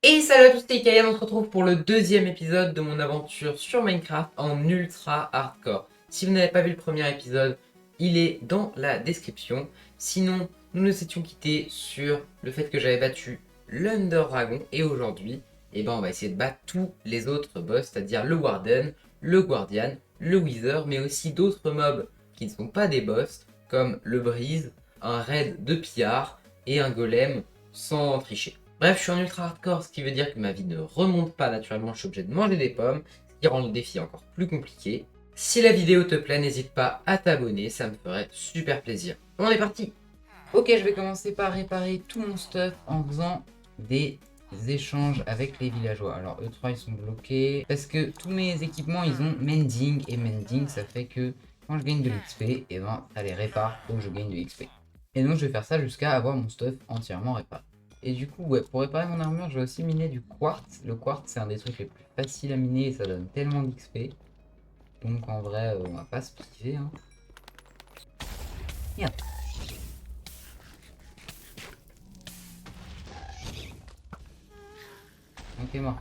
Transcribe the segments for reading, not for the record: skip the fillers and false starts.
Et salut à tous, c'est Ikayan, on se retrouve pour le deuxième épisode de mon aventure sur Minecraft en ultra hardcore. Si vous n'avez pas vu le premier épisode, il est dans la description. Sinon, nous nous étions quittés sur le fait que j'avais battu l'Under Dragon et aujourd'hui, on va essayer de battre tous les autres boss, c'est-à-dire le Warden, le Guardian, le Wither, mais aussi d'autres mobs qui ne sont pas des boss, comme le Breeze, un raid de pillard et un golem sans tricher. Bref, je suis en ultra hardcore, ce qui veut dire que ma vie ne remonte pas naturellement, je suis obligé de manger des pommes, ce qui rend le défi encore plus compliqué. Si la vidéo te plaît, n'hésite pas à t'abonner, ça me ferait super plaisir. On est parti. Ok, je vais commencer par réparer tout mon stuff en faisant des échanges avec les villageois. Alors eux 3 ils sont bloqués parce que tous mes équipements ils ont mending et mending ça fait que quand je gagne de l'XP, et ben ça les répare donc je gagne de l'XP. Et donc je vais faire ça jusqu'à avoir mon stuff entièrement réparé. Et du coup, ouais, pour réparer mon armure, je vais aussi miner du quartz. Le quartz, c'est un des trucs les plus faciles à miner et ça donne tellement d'XP. Donc en vrai, on va pas se priver. Hein. Merde. Ok, mort.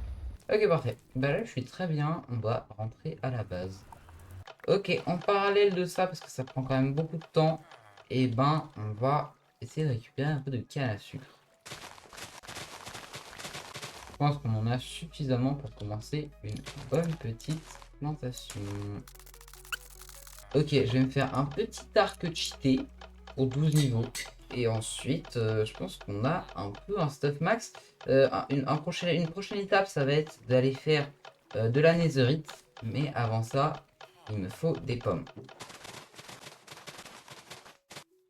Ok, parfait. Bah là, je suis très bien. On va rentrer à la base. Ok, en parallèle de ça, parce que ça prend quand même beaucoup de temps, et ben, on va essayer de récupérer un peu de canne à sucre. Je pense qu'on en a suffisamment pour commencer une bonne petite plantation. Ok, je vais me faire un petit arc cheaté pour 12 niveaux. Et ensuite, je pense qu'on a un peu un stuff max. Une prochaine étape, ça va être d'aller faire de la netherite. Mais avant ça, il me faut des pommes.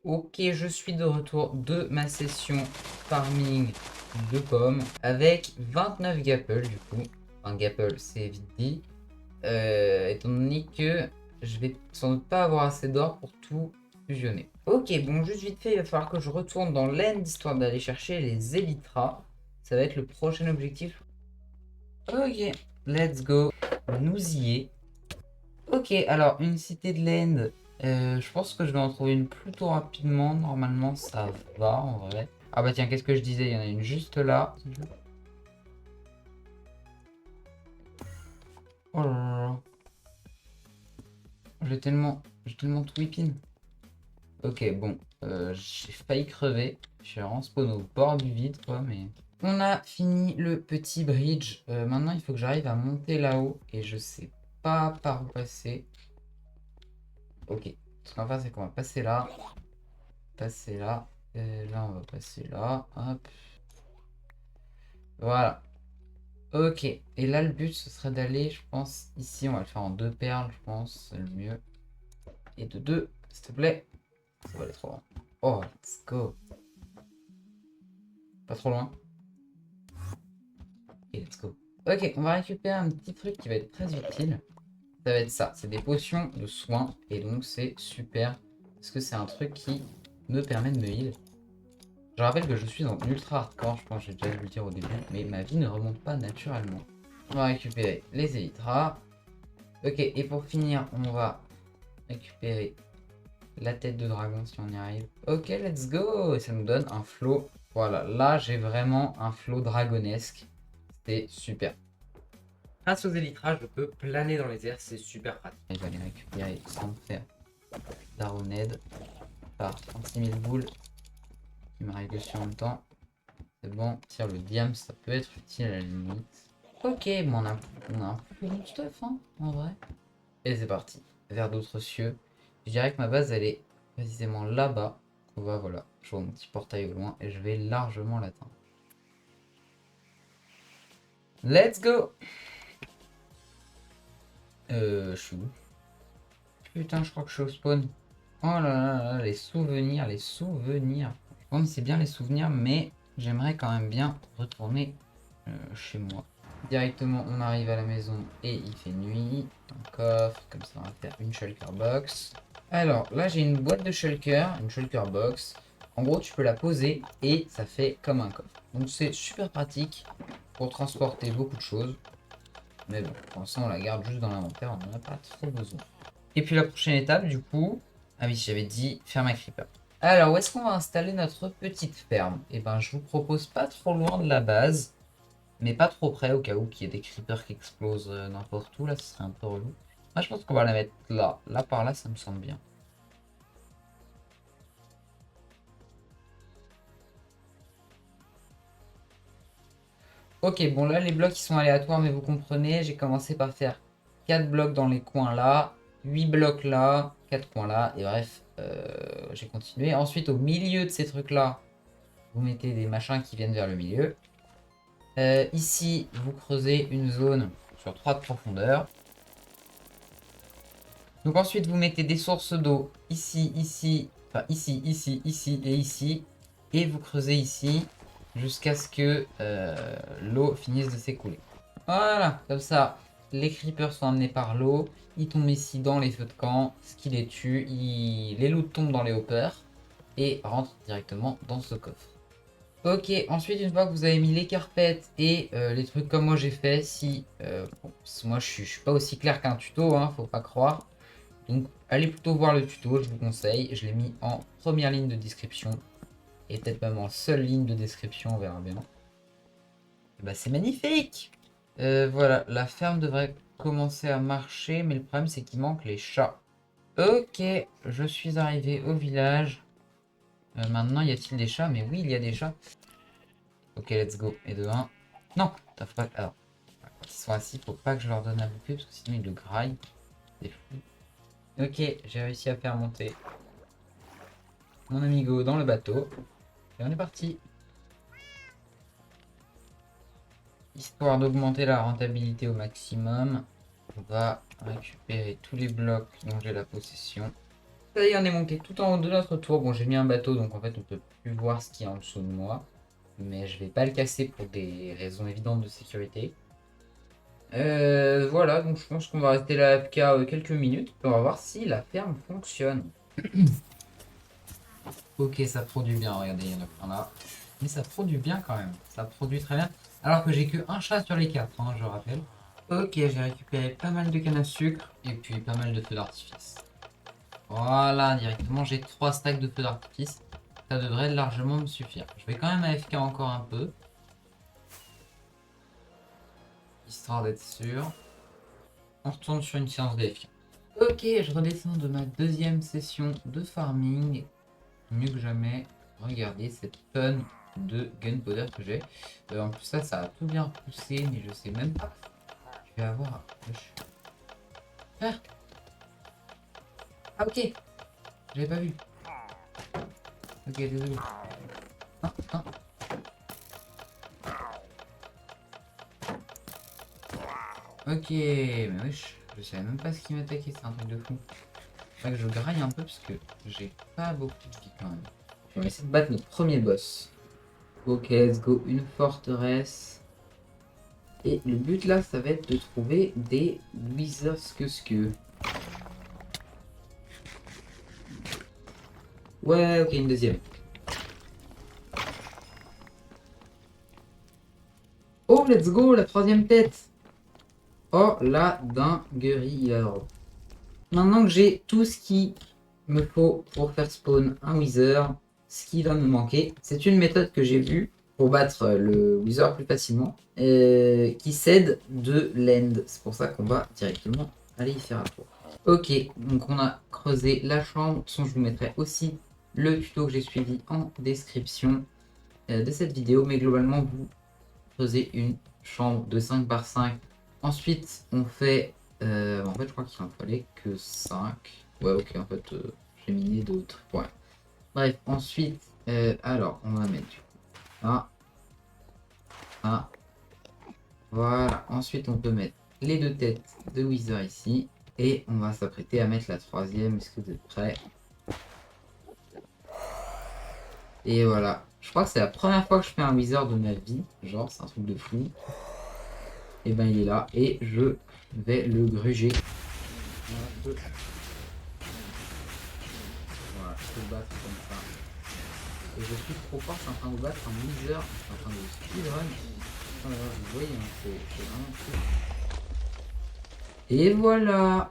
Ok, je suis de retour de ma session farming de pommes avec 29 gapples du coup. Un gapple, c'est vite dit. Étant donné que je vais sans doute pas avoir assez d'or pour tout fusionner. Ok, bon, juste vite fait, il va falloir que je retourne dans l'end histoire d'aller chercher les Elytras. Ça va être le prochain objectif. Ok, let's go. Nous y est. Ok, alors, une cité de l'end. Je pense que je vais en trouver une plutôt rapidement. Normalement, ça va en vrai. Ah bah tiens, qu'est-ce que je disais? Il y en a une juste là. Oh là là là. J'ai tellement tout whipping. Ok, bon, j'ai failli crever. Je suis vraiment spawn au bord du vide, quoi, mais... On a fini le petit bridge. Maintenant, il faut que j'arrive à monter là-haut. Et je sais pas par où passer. Ok. Ce qu'on va faire, c'est qu'on va passer là. Passer là. Et là, on va passer là. Hop. Voilà. Ok. Et là, le but, ce serait d'aller, je pense, ici. On va le faire en 2 perles, je pense. C'est le mieux. Et de 2, s'il te plaît. Ça va aller trop loin. Oh, let's go. Pas trop loin. Et let's go. Ok, on va récupérer un petit truc qui va être très utile. Ça va être ça, c'est des potions de soins. Et donc c'est super. Parce que c'est un truc qui me permet de me heal. Je rappelle que je suis en ultra hardcore, je pense que j'ai déjà dû le dire au début. Mais ma vie ne remonte pas naturellement. On va récupérer les élytras. Ok, et pour finir, on va récupérer la tête de dragon si on y arrive. Ok, let's go. Et ça nous donne un flow. Voilà, là j'ai vraiment un flow dragonesque. C'est super. Grâce aux élytras, je peux planer dans les airs, c'est super pratique. Je vais aller récupérer sans me faire d'Aroned par 36 000 boules qui m'arrivent dessus en même temps. C'est bon, tire le diam, ça peut être utile à la limite. Ok, bon, on a un peu de stuff, hein, en vrai. Et c'est parti, vers d'autres cieux. Je dirais que ma base, elle est précisément là-bas. On va, voilà, je vois mon petit portail au loin et je vais largement l'atteindre. Let's go! Je suis où? Putain, je crois que je suis au spawn. Oh là là là, les souvenirs, les souvenirs. Bon, c'est bien les souvenirs, mais j'aimerais quand même bien retourner chez moi. Directement, on arrive à la maison et il fait nuit. Un coffre, comme ça on va faire une shulker box. Alors, là j'ai une boîte de shulker, une shulker box. En gros, tu peux la poser et ça fait comme un coffre. Donc c'est super pratique pour transporter beaucoup de choses. Mais bon, pour l'instant on la garde juste dans l'inventaire, on n'en a pas trop besoin. Et puis la prochaine étape, du coup... Ah oui, j'avais dit ferme à creeper. Alors, où est-ce qu'on va installer notre petite ferme? Eh ben, je vous propose pas trop loin de la base. Mais pas trop près au cas où qu'il y ait des creepers qui explosent n'importe où. Là, ce serait un peu relou. Moi, je pense qu'on va la mettre là. Là, par là, ça me semble bien. Ok, bon là les blocs ils sont aléatoires mais vous comprenez, j'ai commencé par faire 4 blocs dans les coins là, 8 blocs là, 4 coins là, et bref, j'ai continué. Ensuite au milieu de ces trucs là, vous mettez des machins qui viennent vers le milieu. Ici, vous creusez une zone sur 3 de profondeur. Donc ensuite vous mettez des sources d'eau ici, ici, enfin ici, ici, ici et ici. Et vous creusez ici jusqu'à ce que l'eau finisse de s'écouler. Voilà, comme ça, les creepers sont amenés par l'eau, ils tombent ici dans les feux de camp, ce qui les tue, les loups tombent dans les hoppers et rentrent directement dans ce coffre. Ok, ensuite une fois que vous avez mis les carpettes et les trucs comme moi j'ai fait, si bon, moi je suis pas aussi clair qu'un tuto, hein, faut pas croire. Donc allez plutôt voir le tuto, je vous conseille, je l'ai mis en première ligne de description et peut-être même en seule ligne de description, on verra bien. Bah c'est magnifique. Voilà, la ferme devrait commencer à marcher, mais le problème c'est qu'il manque les chats. Ok, je suis arrivé au village. Maintenant, y a-t-il des chats? Mais oui, il y a des chats. Ok, let's go. Et de 1. Non, t'as pas... Alors, quand ils sont assis, faut pas que je leur donne à bouffer, parce que sinon ils le graillent. C'est fou. Ok, j'ai réussi à faire monter mon amigo dans le bateau. Et on est parti. Histoire d'augmenter la rentabilité au maximum, on va récupérer tous les blocs dont j'ai la possession. Ça y est, on est monté tout en haut de notre tour. Bon, j'ai mis un bateau, donc en fait, on peut plus voir ce qu'il y a en dessous de moi. Mais je vais pas le casser pour des raisons évidentes de sécurité. Voilà, donc je pense qu'on va rester là AFK quelques minutes. On va voir si la ferme fonctionne. Ok, ça produit bien, regardez, il y en a plein là. Mais ça produit bien quand même, ça produit très bien. Alors que j'ai que un chat sur les 4, hein, je rappelle. Ok, j'ai récupéré pas mal de canne à sucre et puis pas mal de feux d'artifice. Voilà, directement j'ai 3 stacks de feux d'artifice. Ça devrait largement me suffire. Je vais quand même AFK encore un peu. Histoire d'être sûr. On retourne sur une séance d'AFK. Ok, je redescends de ma deuxième session de farming. Mieux que jamais. Regardez cette tonne de gunpowder que j'ai. En plus ça a tout bien poussé, mais je sais même pas. Je vais avoir... Ah, ah ok, j'avais pas vu. Ok, désolé. Ah, ah. Ok, mais wesh, je savais même pas ce qui m'attaquait, c'est un truc de fou. Faudrait que je graille un peu parce que j'ai pas beaucoup de vie quand même. On va essayer de battre notre premier boss. Ok, let's go, une forteresse. Et le but là, ça va être de trouver des wizards que. Ouais, ok, une deuxième. Oh, let's go, la troisième tête. Oh, la dinguerie alors. Maintenant que j'ai tout ce qu'il me faut pour faire spawn un wizard, ce qui va me manquer, c'est une méthode que j'ai vue pour battre le wizard plus facilement, qui cède de l'end. C'est pour ça qu'on va directement aller y faire un tour. Ok, donc on a creusé la chambre. Je vous mettrai aussi le tuto que j'ai suivi en description de cette vidéo. Mais globalement, vous creusez une chambre de 5 par 5. Ensuite, on fait... en fait, je crois qu'il en fallait que 5. Ouais, ok, en fait, j'ai miné d'autres. Ouais. Bref, ensuite, alors, on va mettre du coup un. Un. Voilà. Ensuite, on peut mettre les deux têtes de Wither ici. Et on va s'apprêter à mettre la troisième. Est-ce que vous êtes prêts? Et voilà. Je crois que c'est la première fois que je fais un Wither de ma vie. Genre, c'est un truc de fou. Et ben, il est là. Et je vais le gruger. Voilà, je peux le battre comme ça. Et je suis trop fort, je suis en train de battre un Wither. Je suis en train de speedrun. Voilà, vous voyez, hein, c'est vraiment cool. Et voilà.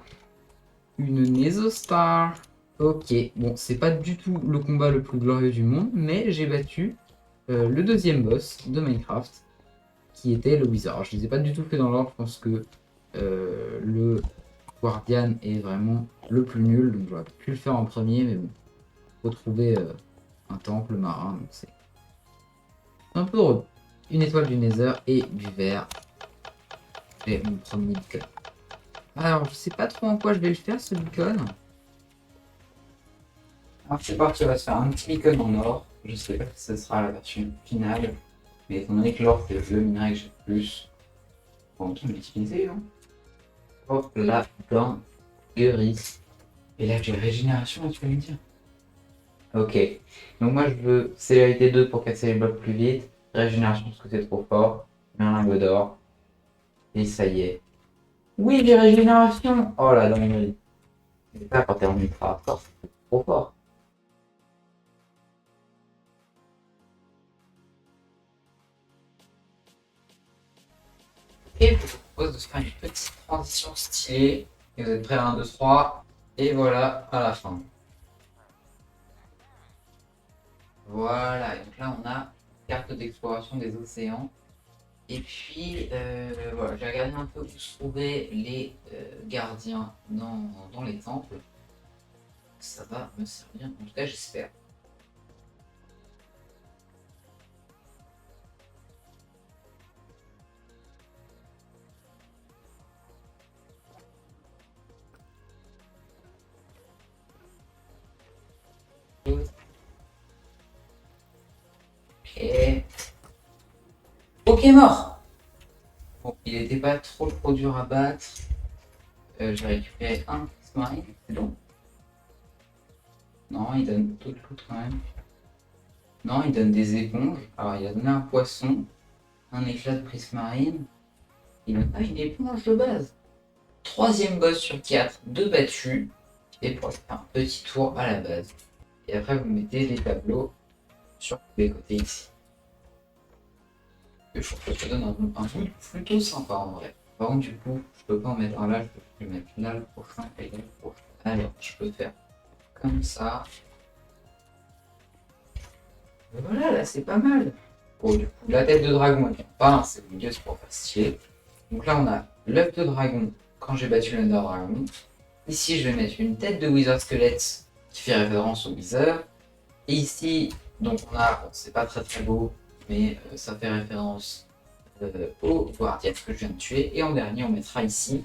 Une Nesostar. Ok, bon, c'est pas du tout le combat le plus glorieux du monde, mais j'ai battu le deuxième boss de Minecraft, qui était le Wizard. Alors, je ne les ai pas du tout fait dans l'ordre, je pense que le Guardian est vraiment le plus nul, donc j'aurais pu le faire en premier, mais bon, faut trouver un temple marin, donc c'est un peu heureux. Une étoile du Nether et du verre. J'ai mon premier beacon. Alors, je sais pas trop en quoi je vais le faire ce beacon. Alors, c'est parti, on va se faire un petit beacon en or. Je sais pas si ce sera la version finale, mais étant donné que l'or c'est le minerai que j'ai le plus, on peut l'utiliser, hein. Hop là, dans guérisse. Et là, j'ai régénération, tu vas me dire. Ok, donc moi je veux célérité 2 pour casser les blocs plus vite, régénération parce que c'est trop fort, un lingot d'or, et ça y est. Oui, j'ai régénération. Oh la dinguerie. C'est ça quand t'es en ultra hardcore, c'est trop fort. Et je vous propose de se faire une petite transition stylée. Et vous êtes prêts à 1, 2, 3. Et voilà, à la fin. Voilà, et donc là on a carte d'exploration des océans. Et puis voilà, j'ai regardé un peu où se trouvaient les gardiens dans les temples. Ça va me servir, en tout cas j'espère. Ok. Ok, mort. Bon, il n'était pas trop dur à battre. J'ai récupéré un Prismarine, c'est bon. Non, il donne tout le loot quand même. Non, il donne des éponges. Alors, il a donné un poisson, un éclat de Prismarine. Il donne pas une éponge de base. Troisième boss sur 4, 2 battus. Et pour faire un petit tour à la base. Et après, vous mettez les tableaux sur les côtés ici. Et je trouve que ça donne un goût plutôt sympa en vrai. Par contre, du coup, je peux pas en mettre un là, je peux le mettre là le prochain et là le prochain. Alors, je peux faire comme ça. Et voilà, là c'est pas mal. Bon, du coup, la tête de dragon, elle vient pas, c'est au milieu, c'est pour faire stylé. Donc là, on a l'œuf de dragon quand j'ai battu l'Under Dragon. Ici, je vais mettre une tête de Wither Squelette qui fait référence au Wither. Et ici, donc on a, bon, c'est pas très beau, mais ça fait référence au Guardian que je viens de tuer. Et en dernier, on mettra ici,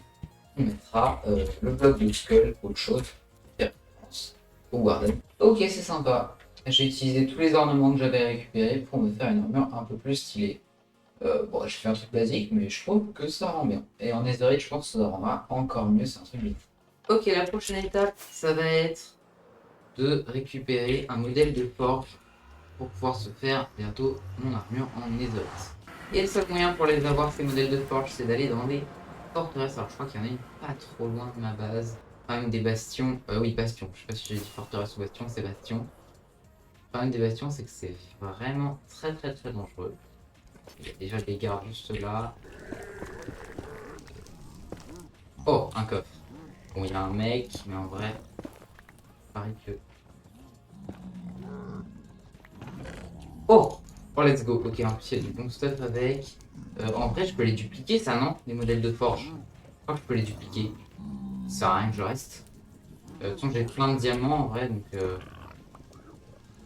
on mettra le bloc de Skull, autre chose, qui fait référence au Guardian. Ok, c'est sympa. J'ai utilisé tous les ornements que j'avais récupérés pour me faire une armure un peu plus stylée. Bon, j'ai fait un truc basique, mais je trouve que ça rend bien. Et en Netherite, je pense que ça rendra encore mieux, c'est un truc bien. Ok, la prochaine étape, ça va être de récupérer un modèle de forge pour pouvoir se faire bientôt mon armure en Netherite. Et le seul moyen pour les avoir, ces modèles de forge, c'est d'aller dans les forteresses. Alors je crois qu'il y en a une pas trop loin de ma base. Enfin, une des bastions, oui, bastion. Je sais pas si j'ai dit forteresse ou bastion, c'est bastion. Enfin, une des bastions, c'est que c'est vraiment très dangereux. Il y a déjà des gardes juste là. Oh, un coffre. Bon, il y a un mec, mais en vrai, pareil que... Oh! Oh, let's go. Ok, en plus, il y a du bon stuff avec. En vrai, je peux les dupliquer, ça, non? Les modèles de forge. Je crois que je peux les dupliquer. Ça sert à rien que je reste. De toute façon, j'ai plein de diamants, en vrai, donc...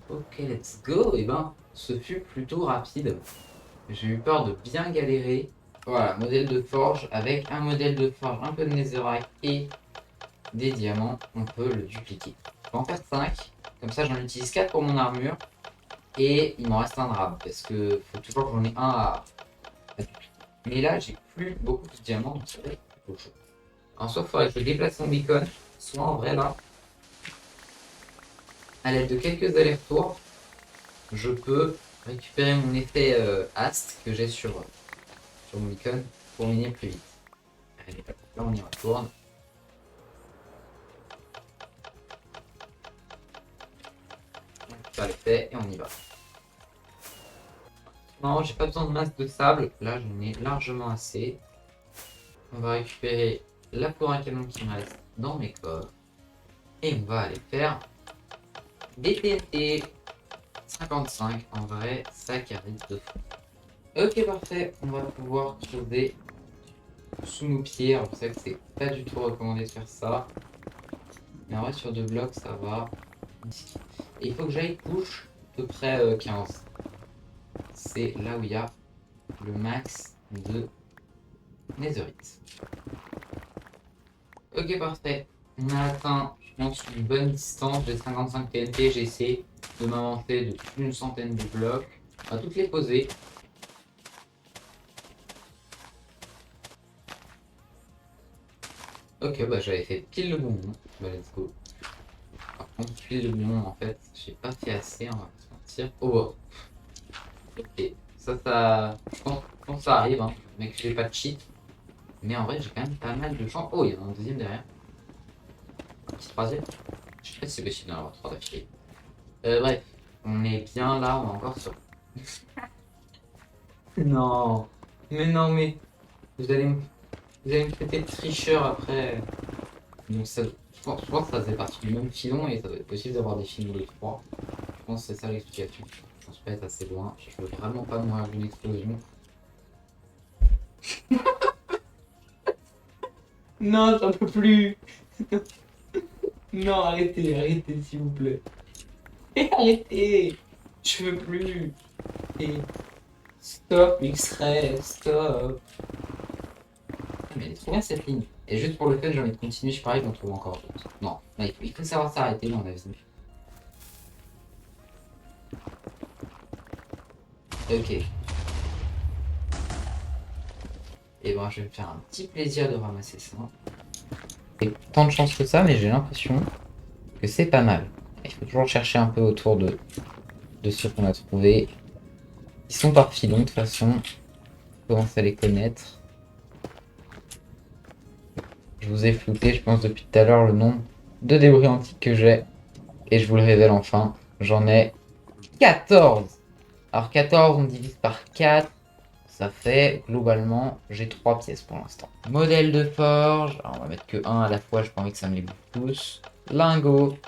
Ok, let's go. Et ben, ce fut plutôt rapide. J'ai eu peur de bien galérer. Voilà, modèle de forge. Avec un modèle de forge, un peu de netherite et des diamants, on peut le dupliquer. Je vais en faire 5. Comme ça, j'en utilise 4 pour mon armure. Et il m'en reste un drap. Parce que faut toujours que j'en ai un à dupliquer. Mais là, j'ai plus beaucoup de diamants, donc c'est vrai plutôt chaud. En soit, il faudrait que je déplace mon beacon. Soit en vrai, là, à l'aide de quelques allers-retours, je peux récupérer mon effet Ast que j'ai sur mon beacon pour miner plus vite. Allez, là, on y retourne. Ça le fait et on y va. Non, j'ai pas besoin de masse de sable. Là, j'en ai largement assez. On va récupérer la poudre à canon qui me reste dans mes coffres. Et on va aller faire des TNT. 55, en vrai, ça carry de fou. Ok, parfait. On va pouvoir creuser sous nos pieds. Alors, vous savez que c'est pas du tout recommandé de faire ça. Mais en vrai, sur 2 blocs, ça va. Et il faut que j'aille push à peu près 15. C'est là où il y a le max de netherite. Ok, parfait. On a atteint, je pense, une bonne distance. J'ai 55 TNT. J'ai essayé de m'avancer de plus d'une centaine de blocs. On va toutes les poser. Ok, bah j'avais fait pile le bon moment. Bah, let's go. Par contre, pile le bon moment, en fait, j'ai pas fait assez, on va pas se mentir. Oh, ok. Je pense que ça arrive, hein. Mais que j'ai pas de cheat. Mais en vrai, j'ai quand même pas mal de chance. Oh, il y en a un deuxième derrière. Un petit troisième. Je sais pas si c'est possible d'en avoir 3 d'affilée. Bref, on est bien là, on est encore sur. Non, mais vous allez me, vous allez me traiter de tricheur après. Donc je pense que ça faisait partie du même filon et ça doit être possible d'avoir des filons de 3. Je pense que c'est ça l'explication. Je pense pas être assez loin. Je veux vraiment pas mourir d'une explosion. Non, j'en peux plus. Non, arrêtez, s'il vous plaît. Arrêtez. Je veux plus. Et stop, X-Ray, stop. Mais elle est trop bien cette ligne. Et juste pour le fait, j'ai envie de continuer, je parie, j'en trouve encore d'autres. Non, il faut savoir s'arrêter dans la vie. Ok. Et ben, je vais me faire un petit plaisir de ramasser ça. Et tant de chance que ça, mais j'ai l'impression que c'est pas mal. Il faut toujours chercher un peu autour de ceux qu'on a trouvés. Ils sont par filon de toute façon. On commence à les connaître. Je vous ai flouté, je pense, depuis tout à l'heure le nombre de débris antiques que j'ai. Et je vous le révèle enfin. J'en ai 14. Alors 14, on divise par 4. Ça fait, globalement, j'ai 3 pièces pour l'instant. Modèle de forge. Alors, on va mettre que un à la fois, j'ai pas envie que ça me les bouffe tous. Lingot.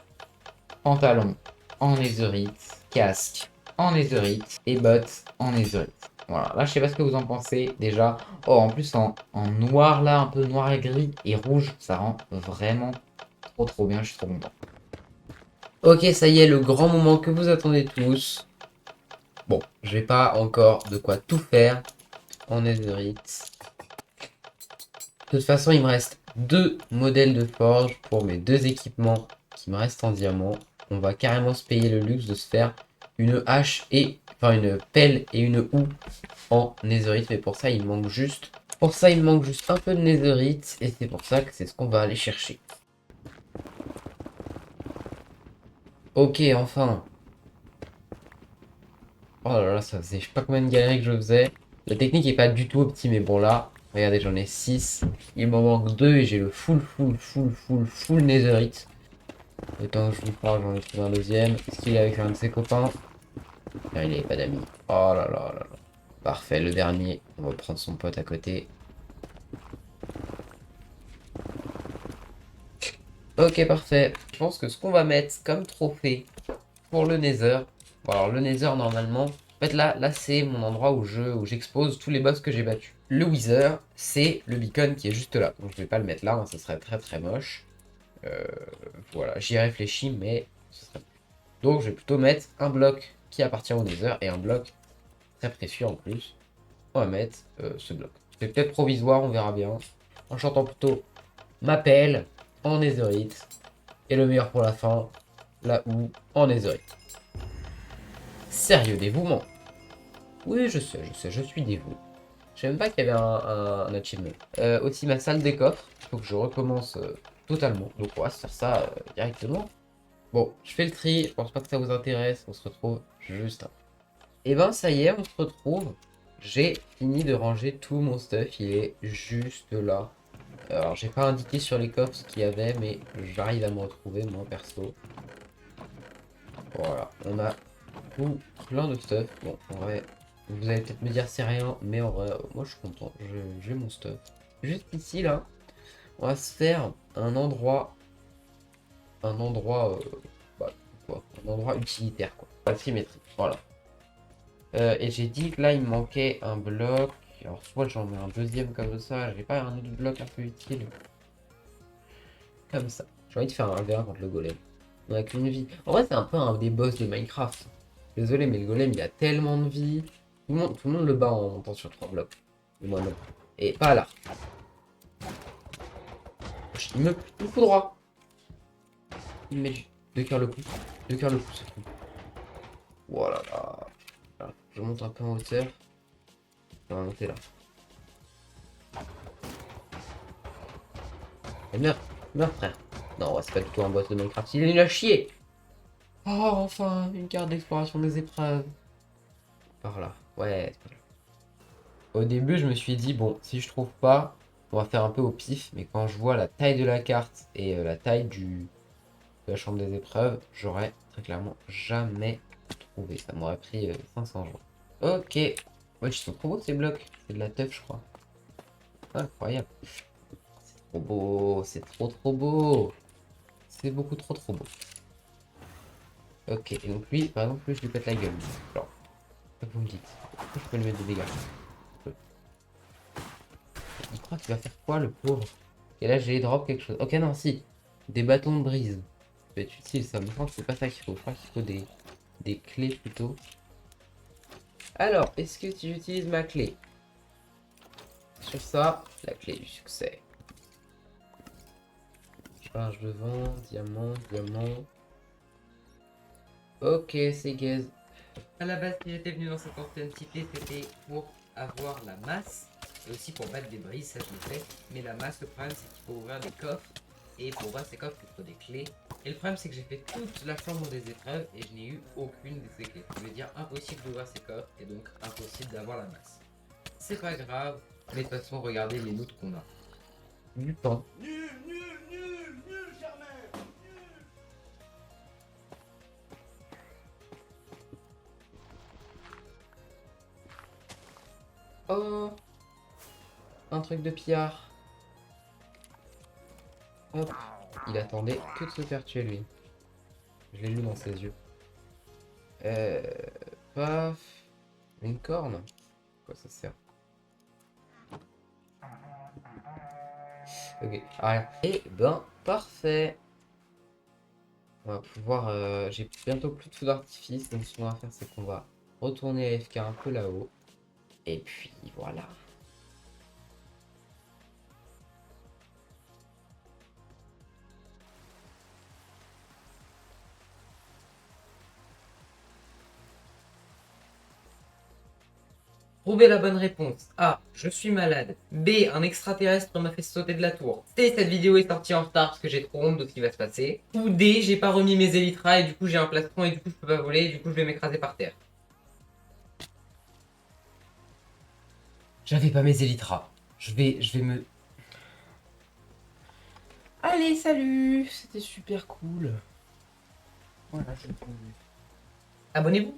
Pantalon en netherite. Casque en netherite. Et bottes en netherite. Voilà, là je sais pas ce que vous en pensez déjà. Oh, en plus en noir là, un peu noir et gris et rouge, ça rend vraiment trop bien, je suis trop content. Ok, ça y est, le grand moment que vous attendez tous. Bon, j'ai pas encore de quoi tout faire en netherite. De toute façon, il me reste 2 modèles de forge pour mes 2 équipements qui me restent en diamant. On va carrément se payer le luxe de se faire une hache et... Enfin, une pelle et une houe en netherite. Mais pour ça, il me manque juste... Pour ça, il me manque juste un peu de netherite. Et c'est pour ça que c'est ce qu'on va aller chercher. Ok, enfin. Oh là là, ça faisait je sais pas combien de galeries que je faisais. La technique est pas du tout optimée. Bon là, regardez, j'en ai 6. Il m'en manque 2 et j'ai le full netherite. Autant que je vous parle, j'en ai trouvé un deuxième. Est-ce qu'il est avec un de ses copains? Non, il n'avait pas d'amis. Oh là là là là. Parfait, le dernier. On va prendre son pote à côté. Ok, parfait. Je pense que ce qu'on va mettre comme trophée pour le Nether. Bon, alors le Nether, normalement... En fait, là c'est mon endroit où j'expose tous les boss que j'ai battus. Le Wither, c'est le beacon qui est juste là. Donc je vais pas le mettre là, hein, ça serait très moche. Euh, voilà, j'y ai réfléchi, mais ce serait... Donc je vais plutôt mettre un bloc qui appartient au Nether et un bloc très précieux en plus. On va mettre ce bloc. C'est peut-être provisoire, on verra bien. En chantant plutôt ma pelle en netherite. Et le meilleur pour la fin, la houe en netherite. Sérieux dévouement. Oui, je suis dévoué. Je savais même pas qu'il y avait un achievement. Aussi ma salle des coffres. Il faut que je recommence totalement. Donc on va se faire ça directement. Bon, je fais le tri. Je pense pas que ça vous intéresse. On se retrouve juste après. Et ben ça y est, on se retrouve. J'ai fini de ranger tout mon stuff. Il est juste là. Alors j'ai pas indiqué sur les coffres ce qu'il y avait, mais j'arrive à me retrouver moi perso. Voilà, on a tout plein de stuff. Bon, en vrai, vous allez peut-être me dire c'est rien, mais en vrai, moi je suis content. J'ai mon stuff. Juste ici là, on va se faire un endroit, bah, quoi, un endroit utilitaire quoi. La symétrie, voilà. Et j'ai dit que là, il me manquait un bloc. Alors, soit j'en mets un deuxième comme ça. J'ai pas un autre bloc un peu utile. Comme ça. J'ai envie de faire un verre contre le golem. On a qu'une vie. En vrai, c'est un peu un des boss de Minecraft. Désolé, mais le golem, il a tellement de vie. Tout le monde le bat en montant sur 3 blocs. Et moi, non. Et pas là. Il me fout droit. Il me met 2 cœurs le coup. 2 cœurs le coup, c'est tout. Voilà. Là, je monte un peu en hauteur. On va monter là. Et meurs. Meurs, frère. Non, ouais, c'est pas du tout un boss de Minecraft. Il est nul à chier. Oh, enfin, une carte d'exploration des épreuves. Par là. Ouais, c'est pas grave. Au début, je me suis dit, bon, si je trouve pas, on va faire un peu au pif. Mais quand je vois la taille de la carte et la taille de la chambre des épreuves, j'aurais très clairement jamais trouvé. Ça m'aurait pris 500 jours. Ok. Ouais, ils sont trop beaux ces blocs. C'est de la teuf, je crois. Incroyable. C'est trop beau. C'est trop beau. C'est beaucoup trop beau. Ok. Et donc lui, par exemple, lui, je lui pète la gueule. Alors, vous me dites. Pourquoi je peux lui mettre des dégâts? Il croit qu'il va faire quoi, le pauvre? Et là, j'ai drop quelque chose. Ok, non, si. Des bâtons de brise. Ça peut être utile, ça. Mais je crois que c'est pas ça qu'il faut. Je crois qu'il faut des clés plutôt. Alors, est-ce que tu utilises ma clé? Sur ça, la clé du succès. Charge de vent, diamant, diamant. Ok, c'est gaze. À la base, si j'étais venu dans cette ancienne cité, c'était pour avoir la masse. Et aussi pour battre des brises, ça je le fais. Mais la masse, le problème, c'est qu'il faut ouvrir des coffres. Et pour ouvrir ces coffres, il faut des clés. Et le problème, c'est que j'ai fait toute la chambre des épreuves et je n'ai eu aucune de ces clés. Ça veut dire impossible d'ouvrir ces coffres et donc impossible d'avoir la masse. C'est pas grave, mais de toute façon, regardez les loots qu'on a. Du temps. Nul, Germain. Oh, un truc de pillard. Hop, il attendait que de se faire tuer lui. Je l'ai lu dans ses yeux. Euh... Paf. Une corne? Quoi ça sert? Ok, rien. Et ben, parfait. On va pouvoir... J'ai bientôt plus de feu d'artifice, donc ce qu'on va faire, c'est qu'on va retourner à FK un peu là-haut. Et puis, voilà. Trouver la bonne réponse. A. Je suis malade. B. Un extraterrestre m'a fait sauter de la tour. C. Cette vidéo est sortie en retard parce que j'ai trop honte de ce qui va se passer. Ou D. J'ai pas remis mes élytras et du coup j'ai un plastron et du coup je peux pas voler et du coup je vais m'écraser par terre. J'avais pas mes élytras. Je vais me... Allez, salut. C'était super cool. Voilà, c'est tout. Abonnez-vous.